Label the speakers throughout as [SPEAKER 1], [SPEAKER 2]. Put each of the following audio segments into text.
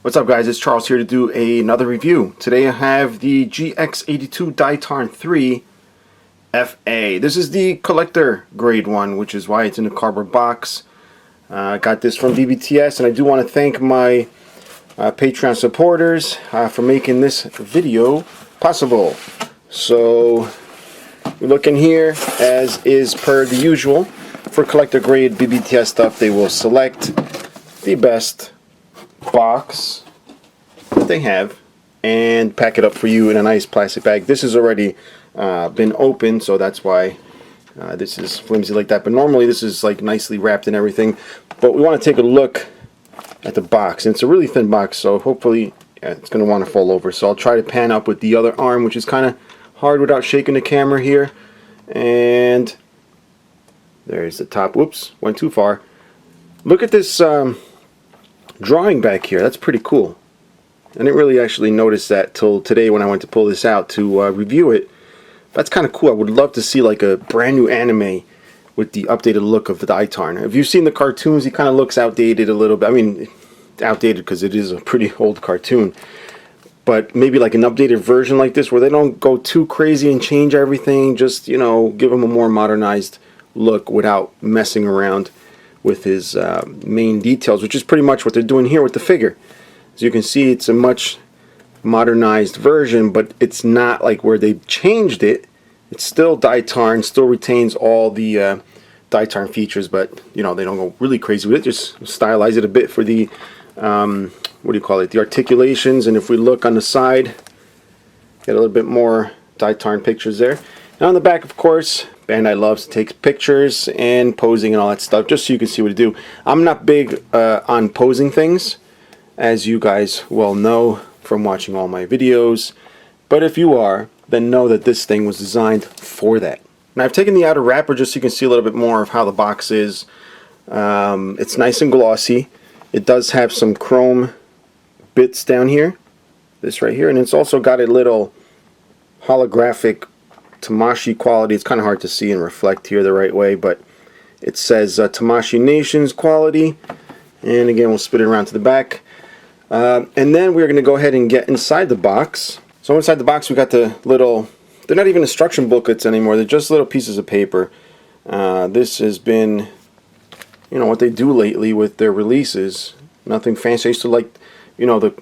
[SPEAKER 1] What's up, guys? It's Charles here to do another review. Today I have the GX-82 Daitarn 3 FA. This is the collector grade one, which is why it's in a cardboard box. I got this from BBTS, and I do want to thank my Patreon supporters for making this video possible. So we look in here, as is per the usual. For collector grade BBTS stuff, they will select the best box that they have and pack it up for you in a nice plastic bag. This has already been opened, so that's why this is flimsy like that. But normally this is like nicely wrapped and everything. But we want to take a look at the box, and it's a really thin box, so hopefully it's going to want to fall over. So I'll try to pan up with the other arm, which is kind of hard without shaking the camera here. And there's the top. Whoops, went too far. Look at this drawing back here. That's pretty cool. I didn't really actually notice that till today when I went to pull this out to review it. That's kind of cool. I would love to see like a brand new anime with the updated look of the Daitarn. If you've seen the cartoons, he kind of looks outdated a little bit. I mean, outdated because it is a pretty old cartoon. But maybe like an updated version like this where they don't go too crazy and change everything. Just, you know, give him a more modernized look without messing around with his main details, which is pretty much what they're doing here with the figure. As you can see, it's a much modernized version, but it's not like where they changed it. It's still Daitarn, still retains all the Daitarn features, but you know, they don't go really crazy with it. Just stylize it a bit for the what do you call it, the articulations. And if we look on the side, get a little bit more Daitarn pictures there. And on the back, of course, Bandai loves to take pictures and posing and all that stuff, just so you can see what to do. I'm not big on posing things, as you guys well know from watching all my videos. But if you are, then know that this thing was designed for that. Now I've taken the outer wrapper just so you can see a little bit more of how the box is. It's nice and glossy. It does have some chrome bits down here, this right here, and it's also got a little holographic Tamashii quality. It's kind of hard to see and reflect here the right way, but it says Tamashii Nations quality. And again, we'll spit it around to the back. And then we're going to go ahead and get inside the box. So inside the box we got the little, they're not even instruction booklets anymore, they're just little pieces of paper. This has been, you know, what they do lately with their releases. Nothing fancy. I used to like, you know, the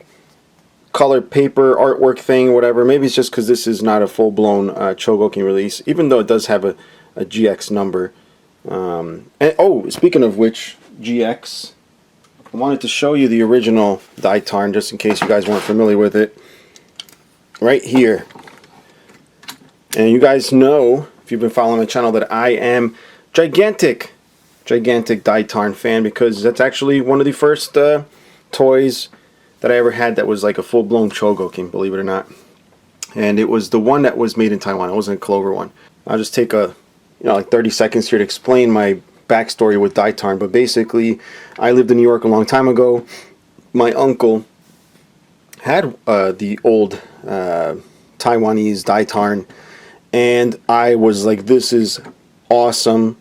[SPEAKER 1] colored paper artwork thing, whatever. Maybe it's just because this is not a full-blown Chogokin release, even though it does have a GX number. And oh, speaking of which, GX, I wanted to show you the original Daitarn just in case you guys weren't familiar with it. Right here. And you guys know, if you've been following my channel, that I am gigantic Daitarn fan, because that's actually one of the first toys that I ever had that was like a full-blown Chogokin, believe it or not. And it was the one that was made in Taiwan. It wasn't a Clover one. I'll just take a, you know, like 30 seconds here to explain my backstory with Daitarn. But basically, I lived in New York a long time ago. My uncle had the old Taiwanese Daitarn, and I was like, this is awesome,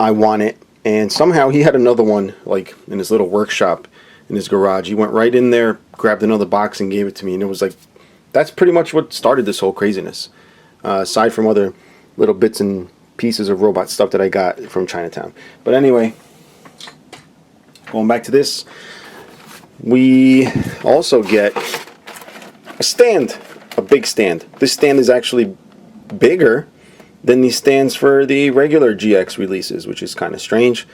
[SPEAKER 1] I want it. And somehow he had another one like in his little workshop in his garage. He went right in there, grabbed another box and gave it to me, and it was like, that's pretty much what started this whole craziness, aside from other little bits and pieces of robot stuff that I got from Chinatown. But anyway, going back to this, we also get a stand, a big stand. This stand is actually bigger than the stands for the regular GX releases, which is kind of strange.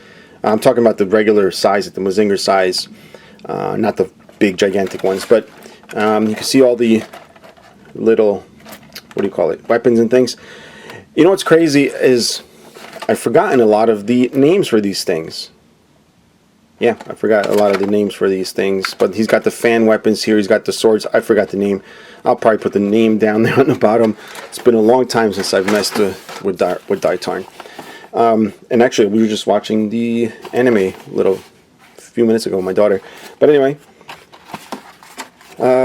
[SPEAKER 1] I'm talking about the regular size, the Mazinger size, not the big gigantic ones. But you can see all the little, what do you call it, weapons and things. You know what's crazy is I've forgotten a lot of the names for these things. Yeah, I forgot a lot of the names for these things. But he's got the fan weapons here. He's got the swords. I forgot the name. I'll probably put the name down there on the bottom. It's been a long time since I've messed with Daitarn. And actually, we were just watching the anime a few minutes ago with my daughter. But anyway,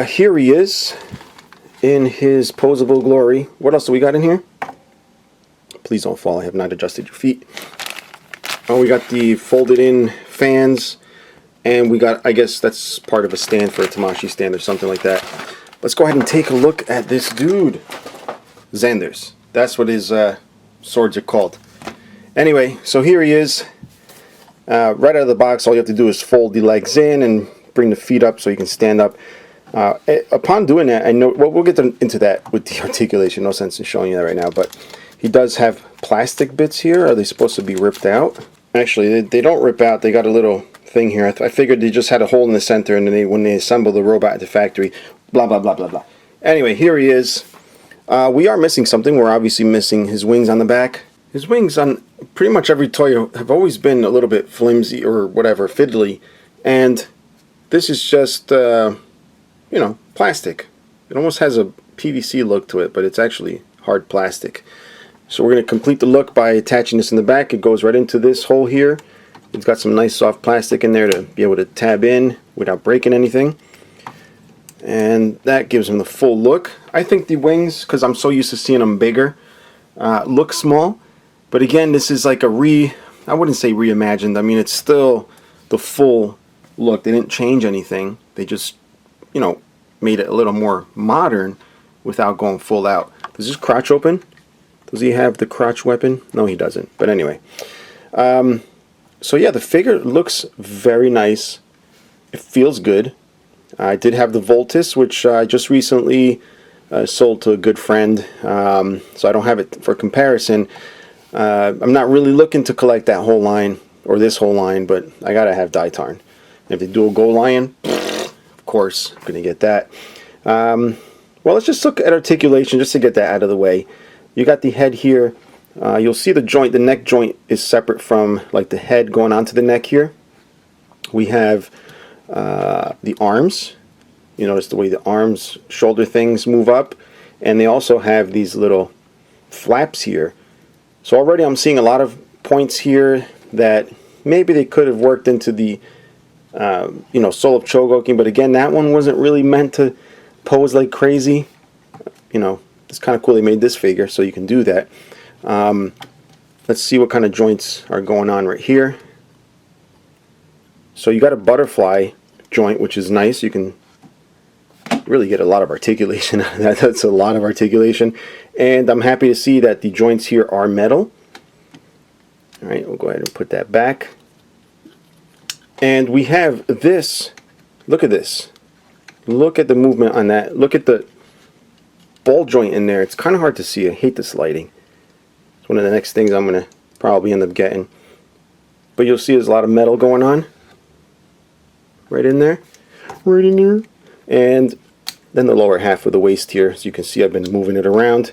[SPEAKER 1] here he is in his posable glory. What else do we got in here? Please don't fall. I have not adjusted your feet. Oh, we got the folded in fans And we got, I guess that's part of a stand for a Tamashii stand or something like that. Let's go ahead and take a look at this dude. Xander's. That's what his swords are called. Anyway, so here he is. Right out of the box, all you have to do is fold the legs in and bring the feet up so you can stand up. Upon doing that, I know, well, we'll get into that with the articulation. No sense in showing you that right now, but he does have plastic bits here. Are they supposed to be ripped out? Actually, they don't rip out. They got a little thing here. I figured they just had a hole in the center, and then when they assemble the robot at the factory, blah, blah, blah, blah, blah. Anyway, here he is. We are missing something. We're obviously missing his wings on the back. His wings on pretty much every toy have always been a little bit flimsy or whatever, fiddly. And this is just, you know, plastic. It almost has a PVC look to it, but it's actually hard plastic. So we're going to complete the look by attaching this in the back. It goes right into this hole here. It's got some nice soft plastic in there to be able to tab in without breaking anything. And that gives him the full look. I think the wings, because I'm so used to seeing them bigger, look small. But again, this is like a I wouldn't say reimagined. I mean, it's still the full look. They didn't change anything. They just, you know, made it a little more modern without going full out. Does his crotch open? Does he have the crotch weapon? No, he doesn't. But anyway. So yeah, the figure looks very nice. It feels good. I did have the Voltus, which I just recently sold to a good friend. So I don't have it for comparison. I'm not really looking to collect that whole line, or this whole line, but I gotta have Daitarn. If they do a Go Lion, of course, I'm gonna get that. Well, let's just look at articulation just to get that out of the way. You got the head here. You'll see the joint, the neck joint is separate from like the head going onto the neck here. We have the arms. You notice the way the arms, shoulder things move up, and they also have these little flaps here. So already I'm seeing a lot of points here that maybe they could have worked into the you know, Soul of Chogokin, but again, that one wasn't really meant to pose like crazy. You know, it's kind of cool they made this figure so you can do that. Let's see what kind of joints are going on right here. So you got a butterfly joint, which is nice. You can really get a lot of articulation. That's a lot of articulation. And I'm happy to see that the joints here are metal. Alright, we'll go ahead and put that back. And we have this. Look at this. Look at the movement on that. Look at the ball joint in there. It's kind of hard to see. I hate this lighting. It's one of the next things I'm going to probably end up getting. But you'll see there's a lot of metal going on. Right in there. Right in there. And then the lower half of the waist here. As you can see, I've been moving it around.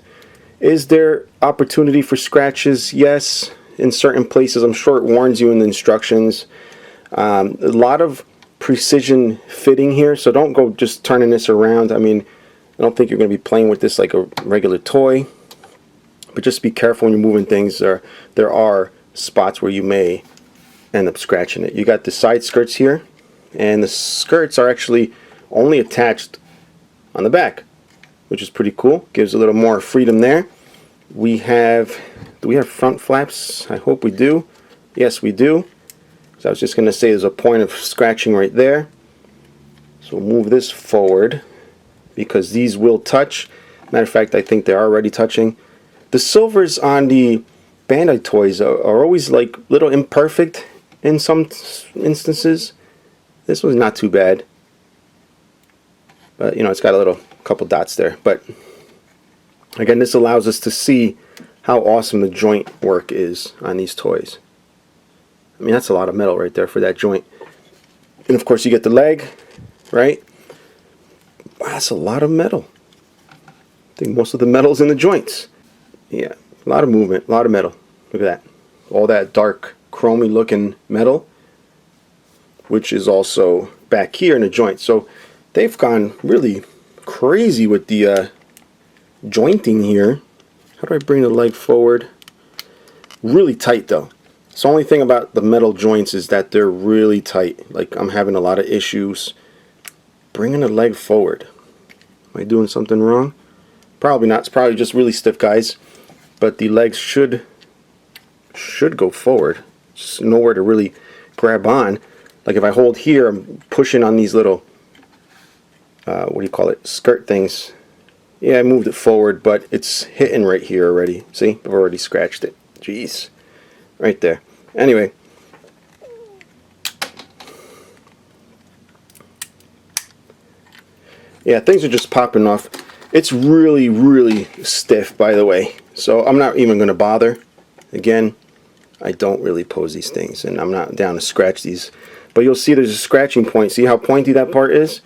[SPEAKER 1] Is there opportunity for scratches? Yes. In certain places. I'm sure it warns you in the instructions. A lot of precision fitting here. So don't go just turning this around. I mean, I don't think you're going to be playing with this like a regular toy. But just be careful when you're moving things. There are spots where you may end up scratching it. You got the side skirts here. And the skirts are actually only attached on the back, which is pretty cool. Gives a little more freedom there. We have, do we have front flaps? I hope we do. Yes, we do. So I was just going to say there's a point of scratching right there. So we'll move this forward because these will touch. Matter of fact, I think they're already touching. The silvers on the Bandai toys are always like little imperfect in some instances. This one's not too bad. But you know, it's got a little couple dots there. But again, this allows us to see how awesome the joint work is on these toys. I mean, that's a lot of metal right there for that joint. And of course you get the leg, right? Wow, that's a lot of metal. I think most of the metal's in the joints. Yeah, a lot of movement, a lot of metal. Look at that. All that dark chromy looking metal, which is also back here in the joint. So they've gone really crazy with the jointing here. How do I bring the leg forward? Really tight though. So the only thing about the metal joints is that they're really tight. Like I'm having a lot of issues bringing the leg forward. Am I doing something wrong? Probably not. It's probably just really stiff, guys. But the legs should go forward. Just nowhere to really grab on. Like if I hold here, I'm pushing on these little, what do you call it, skirt things. Yeah, I moved it forward, but it's hitting right here already. See, I've already scratched it. Jeez, right there. Anyway, yeah, things are just popping off. It's really, really stiff, by the way. So I'm not even going to bother. Again, I don't really pose these things, and I'm not down to scratch these. But you'll see there's a scratching point. See how pointy that part is?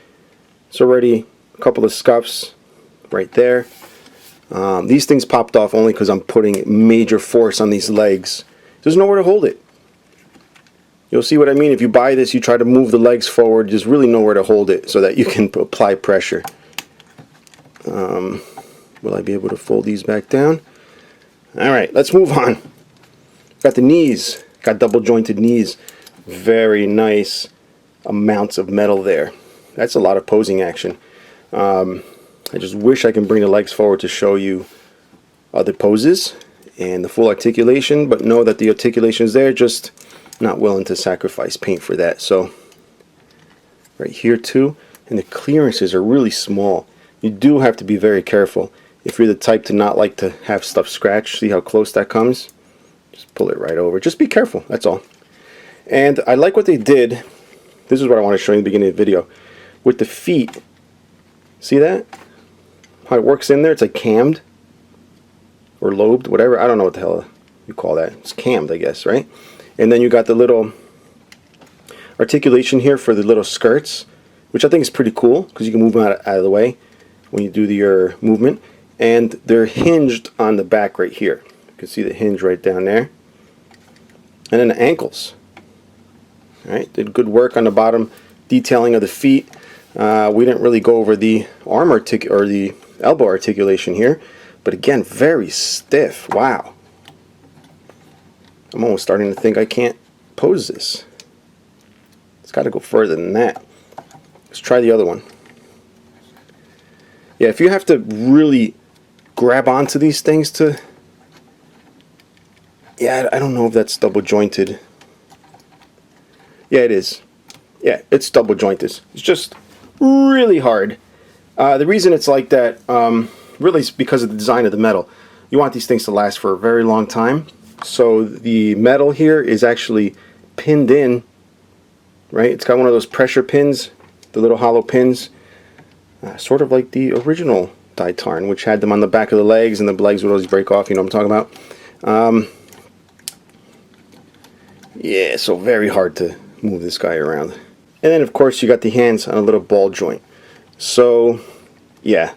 [SPEAKER 1] It's already a couple of scuffs right there. These things popped off only because I'm putting major force on these legs. There's nowhere to hold it. You'll see what I mean. If you buy this, you try to move the legs forward. There's really nowhere to hold it so that you can apply pressure. Will I be able to fold these back down? Alright, let's move on. Got the knees. Got double jointed knees. Very nice amounts of metal there. That's a lot of posing action. I just wish I can bring the legs forward to show you other poses and the full articulation, but know that the articulation is there, just not willing to sacrifice paint for that. So right here too, and the clearances are really small. You do have to be very careful if you're the type to not like to have stuff scratched. See how close that comes? Just pull it right over. Just be careful, that's all. And I like what they did. This is what I want to show you in the beginning of the video. With the feet, see that? How it works in there? It's like cammed or lobed, whatever. I don't know what the hell you call that. It's cammed, I guess, right? And then you got the little articulation here for the little skirts, which I think is pretty cool because you can move them out of the way when you do your movement. And they're hinged on the back right here. You can see the hinge right down there. And then the ankles. All right, did good work on the bottom detailing of the feet. We didn't really go over the arm or the elbow articulation here, but again, very stiff. Wow. I'm almost starting to think I can't pose this. It's got to go further than that. Let's try the other one. Yeah, if you have to really grab onto these things to... Yeah, I don't know if that's double jointed. Yeah, it is. Yeah, it's double jointed. It's just really hard. The reason it's like that really is because of the design of the metal. You want these things to last for a very long time. So the metal here is actually pinned in, right? It's got one of those pressure pins, the little hollow pins, sort of like the original Daitarn, which had them on the back of the legs, and the legs would always break off. You know what I'm talking about? Yeah, so very hard to move this guy around. And then of course you got the hands on a little ball joint. So yeah,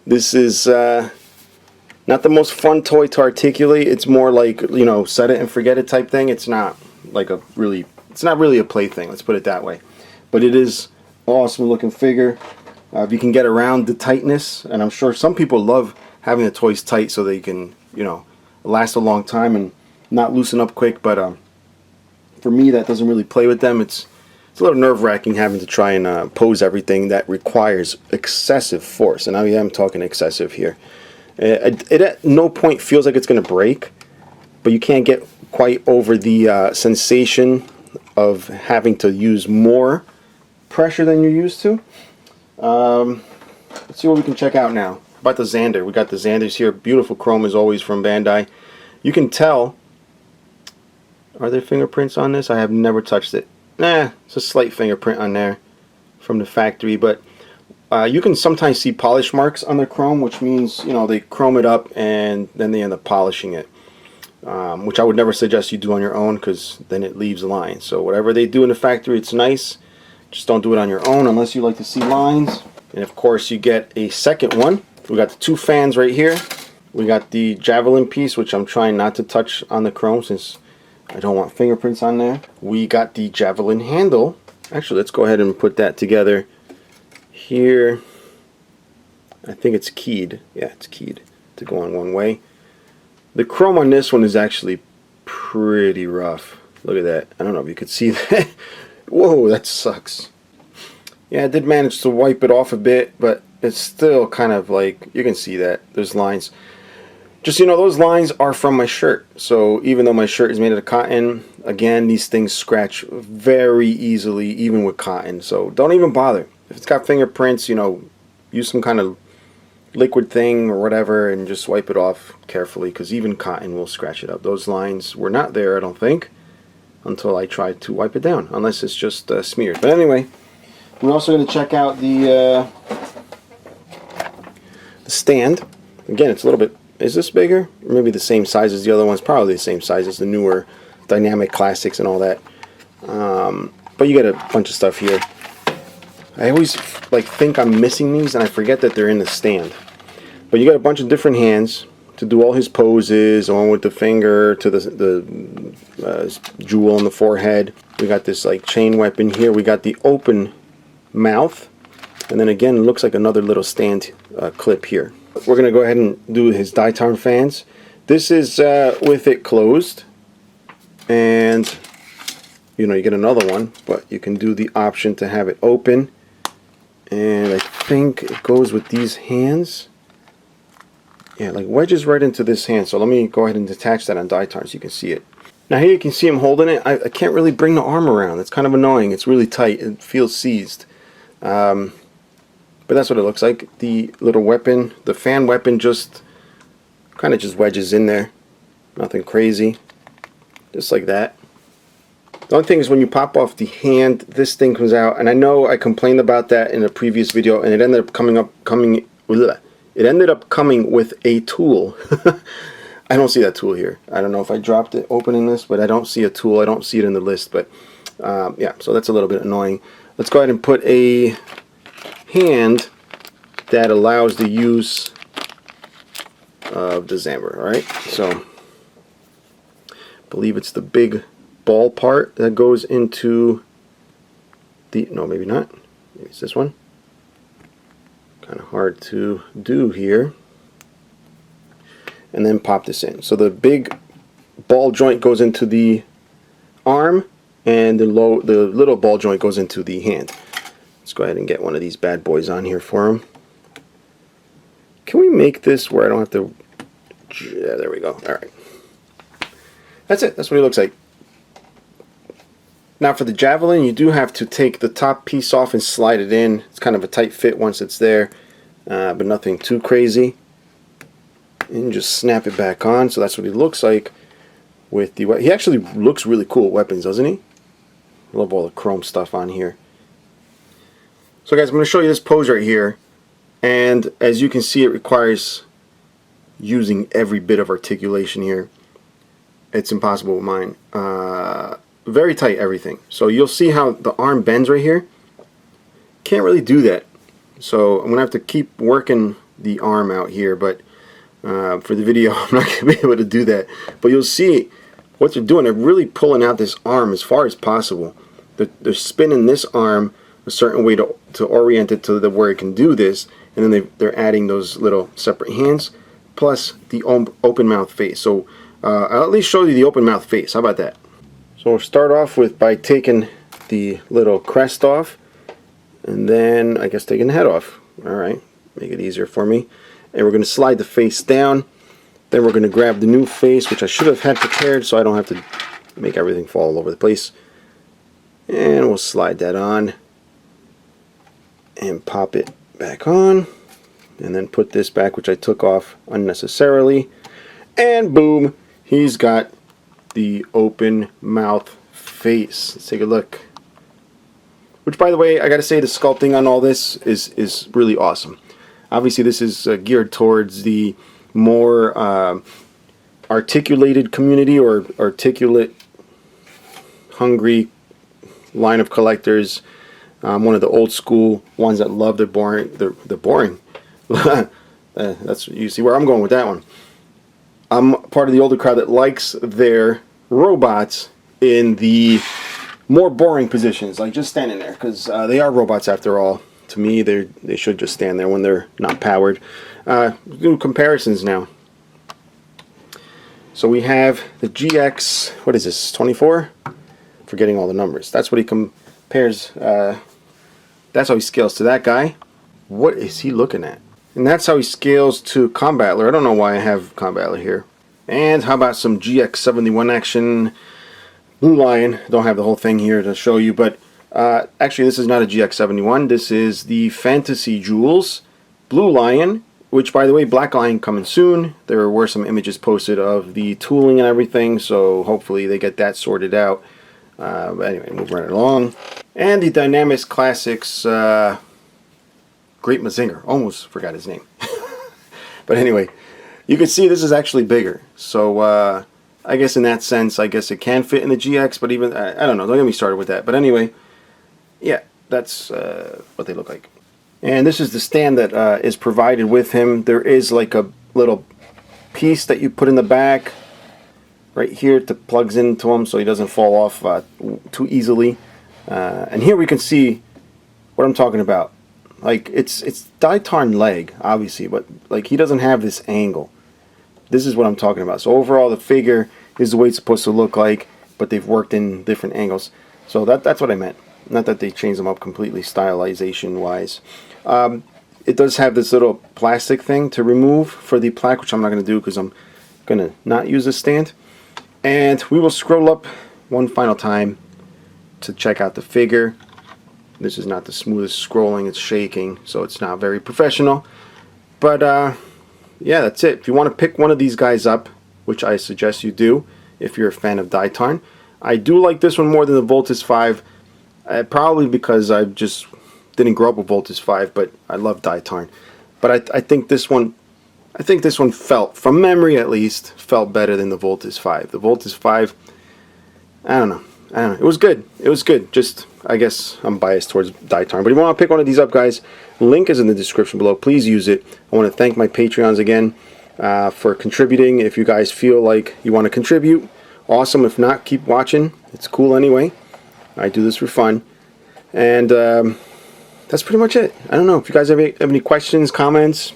[SPEAKER 1] this is not the most fun toy to articulate. It's more like, you know, set it and forget it type thing. It's not like it's not really a plaything, let's put it that way. But it is awesome looking figure. If you can get around the tightness, and I'm sure some people love having the toys tight so they can, you know, last a long time and not loosen up quick. But for me, that doesn't really play with them. It's a little nerve-wracking having to try and pose everything that requires excessive force, and I am talking excessive here. It at no point feels like it's going to break, but you can't get quite over the sensation of having to use more pressure than you're used to. Let's see what we can check out now. About the Xander. We got the Xanders here. Beautiful chrome as always from Bandai. You can tell. Are there fingerprints on this? I have never touched it. Nah, it's a slight fingerprint on there from the factory, but you can sometimes see polish marks on the chrome, which means, you know, they chrome it up and then they end up polishing it, which I would never suggest you do on your own because then it leaves lines. So whatever they do in the factory, it's nice. Just don't do it on your own unless you like to see lines. And of course you get a second one. We got the two fans right here. We got the Javelin piece, which I'm trying not to touch on the chrome since I don't want fingerprints on there. We got the Javelin handle. Actually, let's go ahead and put that together here. I think it's keyed. Yeah, it's keyed to go on one way. The chrome on this one is actually pretty rough. Look at that. I don't know if you could see that. Whoa, that sucks. Yeah, I did manage to wipe it off a bit, but it's still kind of like, you can see that. There's lines. Just so you know, those lines are from my shirt. So even though my shirt is made out of cotton, again, these things scratch very easily, even with cotton. So don't even bother. If it's got fingerprints, you know, use some kind of liquid thing or whatever and just wipe it off carefully, because even cotton will scratch it up. Those lines were not there, I don't think, until I tried to wipe it down, unless it's just smeared. But anyway, we're also going to check out the stand. Again, it's a little bit, is this bigger? Maybe the same size as the other ones. Probably the same size as the newer Dynamic Classics and all that. But you get a bunch of stuff here. I always think I'm missing these and I forget that they're in the stand. But you got a bunch of different hands to do all his poses, one with the finger to the jewel on the forehead. We got this like chain weapon here. We got the open mouth. And then again, it looks like another little stand clip here. We're going to go ahead and do his Daitarn fans. This is with it closed. And, you know, you get another one, but you can do the option to have it open. And I think it goes with these hands. Yeah, like wedges right into this hand. So let me go ahead and detach that on Daitarn so you can see it. Now here you can see him holding it. I can't really bring the arm around. It's kind of annoying. It's really tight. It feels seized. But that's what it looks like. The little weapon, the fan weapon, just kind of just wedges in there. Nothing crazy. Just like that. The only thing is when you pop off the hand, this thing comes out. And I know I complained about that in a previous video, and it ended up coming with a tool. I don't see that tool here. I don't know if I dropped it opening this, but I don't see a tool. I don't see it in the list. But yeah, so that's a little bit annoying. Let's go ahead and put a hand that allows the use of the Zamber. Alright, so I believe it's the big ball part that goes into the, no, maybe not, maybe it's this one. Kind of hard to do here. And then pop this in. So the big ball joint goes into the arm, and the little ball joint goes into the hand. Let's go ahead and get one of these bad boys on here for him. Can we make this where I don't have to... Yeah, there we go. Alright. That's it. That's what he looks like. Now for the Javelin, you do have to take the top piece off and slide it in. It's kind of a tight fit once it's there, but nothing too crazy. And just snap it back on. So that's what he looks like with the... He actually looks really cool with weapons, doesn't he? I love all the chrome stuff on here. So guys, I'm going to show you this pose right here, and as you can see, it requires using every bit of articulation here. It's impossible with mine. Very tight everything. So you'll see how the arm bends right here. Can't really do that. So I'm going to have to keep working the arm out here, but for the video I'm not going to be able to do that. But you'll see what they're doing. They're really pulling out this arm as far as possible. They're spinning this arm a certain way to orient it to where it can do this, and then they're adding those little separate hands plus the open mouth face. So I'll at least show you the open mouth face. How about that? So we'll start off by taking the little crest off, and then I guess taking the head off. Alright, make it easier for me. And we're going to slide the face down. Then we're going to grab the new face, which I should have had prepared so I don't have to make everything fall all over the place. And we'll slide that on and pop it back on, and then put this back, which I took off unnecessarily, and boom, he's got the open mouth face. Let's take a look. Which, by the way, I gotta say, the sculpting on all this is really awesome. Obviously this is geared towards the more articulated community, or articulate hungry line of collectors. One of the old school ones that love their boring. They're boring. That's, you see where I'm going with that one. I'm part of the older crowd that likes their robots in the more boring positions, like just standing there, because they are robots after all. To me, they should just stand there when they're not powered. Do comparisons now. So we have the GX. What is this? 24? Forgetting all the numbers. That's what he compares. That's how he scales to that guy. What is he looking at? And that's how he scales to Combattler. I don't know why I have Combattler here. And how about some GX-71 action? Blue Lion. Don't have the whole thing here to show you, but actually this is not a GX-71. This is the Fantasy Jewels Blue Lion, which, by the way, Black Lion coming soon. There were some images posted of the tooling and everything, so hopefully they get that sorted out. But anyway, move right along. And the Dynamics Classics Great Mazinger. Almost forgot his name. But anyway, you can see this is actually bigger. So I guess in that sense, I guess it can fit in the GX, but even, I don't know, don't get me started with that. But anyway, yeah, that's what they look like. And this is the stand that is provided with him. There is like a little piece that you put in the back right here to plugs into him so he doesn't fall off too easily. And here we can see what I'm talking about. Like it's Daitarn leg, obviously, but like he doesn't have this angle. This is what I'm talking about. So overall, the figure is the way it's supposed to look like, but they've worked in different angles. So that's what I meant. Not that they changed them up completely stylization wise. It does have this little plastic thing to remove for the plaque, which I'm not going to do because I'm going to not use this stand. And we will scroll up one final time to check out the figure. This is not the smoothest scrolling, it's shaking, so it's not very professional. But yeah, that's it. If you want to pick one of these guys up, which I suggest you do if you're a fan of Daitarn, I do like this one more than the Voltus 5. Probably because I just didn't grow up with Voltus 5, but I love Daitarn. But I think this one felt, from memory at least, felt better than the Voltus 5. The Voltus 5, I don't know. It was good. It was good. Just, I guess I'm biased towards Daitarn. But if you want to pick one of these up, guys, link is in the description below. Please use it. I want to thank my Patreons again for contributing. If you guys feel like you want to contribute, awesome. If not, keep watching. It's cool anyway. I do this for fun. And that's pretty much it. I don't know if you guys have any questions, comments,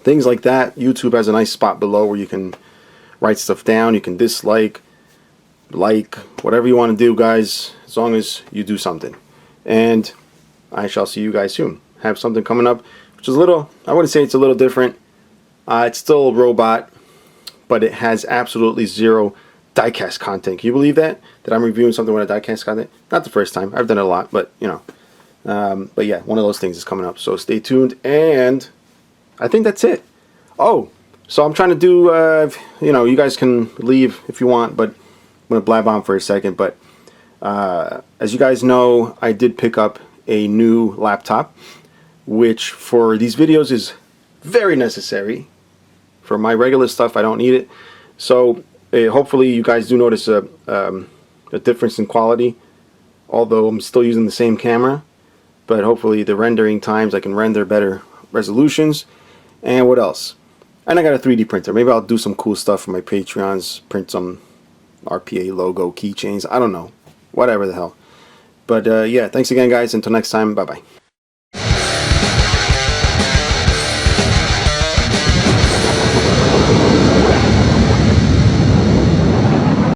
[SPEAKER 1] things like that. YouTube has a nice spot below where you can write stuff down. You can dislike, like, whatever you want to do, guys, as long as you do something. And I shall see you guys soon. Have something coming up, which is a little, I wouldn't say it's a little different. It's still a robot, but it has absolutely zero diecast content. Can you believe that? That I'm reviewing something with a diecast content? Not the first time. I've done it a lot, but you know. But yeah, one of those things is coming up. So stay tuned, and I think that's it. Oh, so I'm trying to do, you know, you guys can leave if you want, but I'm going to blab on for a second. But as you guys know, I did pick up a new laptop, which for these videos is very necessary. For my regular stuff, I don't need it. So hopefully you guys do notice a difference in quality, although I'm still using the same camera. But hopefully the rendering times, I can render better resolutions. And what else? And I got a 3D printer. Maybe I'll do some cool stuff for my Patreons, print some RPA logo keychains. I don't know. Whatever the hell. But yeah, thanks again, guys. Until next time, bye-bye.